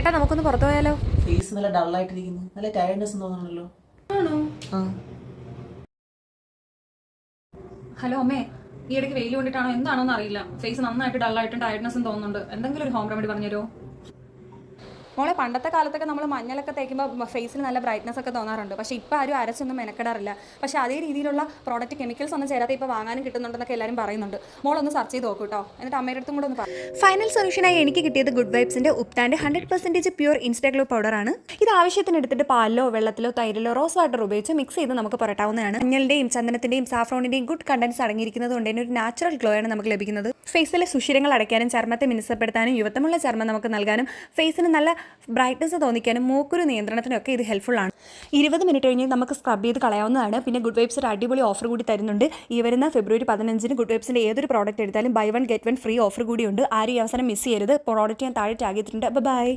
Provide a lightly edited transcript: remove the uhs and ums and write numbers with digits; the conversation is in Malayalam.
ചേട്ടാ നമുക്കൊന്ന് പുറത്തു പോയാലോ? ഫേസ് നല്ല ഡള്ളായിട്ടിരിക്കുന്നു, നല്ല ടയർഡ്നെസ് തോന്നണല്ലോ. ആണോ? ആ ഹലോ അമ്മേ, ഈ ഇടയ്ക്ക് വെയിൽ കൊണ്ടിട്ടാണോ എന്താണോന്ന് അറിയില്ല, ഫേസ് നന്നായിട്ട് ഡള്ളായിട്ടും ടയർഡ്നെസ്സും തോന്നുന്നുണ്ട്. എന്തെങ്കിലും ഒരു ഹോം റെമഡി പറഞ്ഞുതരുമോ? മോളെ, പണ്ടത്തെ കാലത്തൊക്കെ നമ്മൾ മഞ്ഞളൊക്കെ തേക്കുമ്പോൾ ഫേസിൽ നല്ല ബ്രൈറ്റ്നസ് ഒക്കെ തോന്നാറുണ്ട്. പക്ഷേ ഇപ്പോൾ ആരും അരച്ചൊന്നും മെനക്കെടാറില്ല. പക്ഷേ അതേ രീതിയിലുള്ള പ്രോഡക്റ്റ് കെമിക്കൽസ് ഒന്നും ചേരാതെ ഇപ്പോൾ വാങ്ങാനും കിട്ടുന്നുണ്ടെന്നൊക്കെ എല്ലാവരും പറയുന്നുണ്ട്. മോളൊന്ന് സെർച്ച് ചെയ്ത് നോക്കൂ കേട്ടോ. എന്നിട്ട് അമ്മയുടെ അടുത്തും കൂടെ ഒന്ന് പറ. ഫൈനൽ സൊല്യൂഷനായി എനിക്ക് കിട്ടിയത് ഗുഡ് വൈബ്സിൻ്റെ ഉപ്താൻ്റെ 100% പ്യൂർ ഇൻസ്റ്റാഗ്ലോ പൗഡറാണ്. ഇത് ആവശ്യത്തിന് എടുത്തിട്ട് പാലിലോ വെള്ളത്തിലോ തൈരിലോ റോസ് വാട്ടർ ഉപയോഗിച്ച് മിക്സ് ചെയ്ത് നമുക്ക് പുരട്ടാവുന്നതാണ്. മഞ്ഞളിൻ്റെയും ചന്ദനത്തിൻ്റെയും സാഫ്രോണിൻ്റെയും ഗുഡ് കണ്ടൻസ് അടങ്ങിയിരിക്കുന്നത് കൊണ്ട് തന്നെ ഒരു നാച്ചുറൽ ഗ്ലോ ആണ് നമുക്ക് ലഭിക്കുന്നത്. ഫേസിലെ സുഷിരങ്ങൾ അടയ്ക്കാനും ചർമ്മത്തെ മിനുസപ്പെടുത്താനും യുവത്വമുള്ള ചർമ്മം നമുക്ക് നൽകാനും ഫേസിന് നല്ല ബ്രൈറ്റ്നസ് തോന്നിക്കാനും മൂക്കുരു നിയന്ത്രണത്തിനൊക്കെ ഇത് ഹെൽപ്ഫുൾ ആണ്. 20 മിനിറ്റ് കഴിഞ്ഞ് നമുക്ക് സ്ക്രബ് ചെയ്ത് കളയാവുന്നതാണ്. പിന്നെ ഗുഡ് വൈബ്സ് ഒരു അടിപൊളി ഓഫർ കൂടി തരുന്നുണ്ട്. ഈ വരുന്ന ഫെബ്രുവരി 15 ഗുഡ് വൈബ്സിൻ്റെ ഏതൊരു പ്രോഡക്റ്റ് എടുത്താലും ബൈ 1 ഗെറ്റ് 1 ഫ്രീ ഓഫർ കൂടിയുണ്ട്. ആരും ഈ അവസരം മിസ് ചെയ്യരുത്. പ്രോഡക്റ്റ് ഞാൻ താഴെ ടാഗ് ചെയ്തിട്ടുണ്ട്. ബൈ.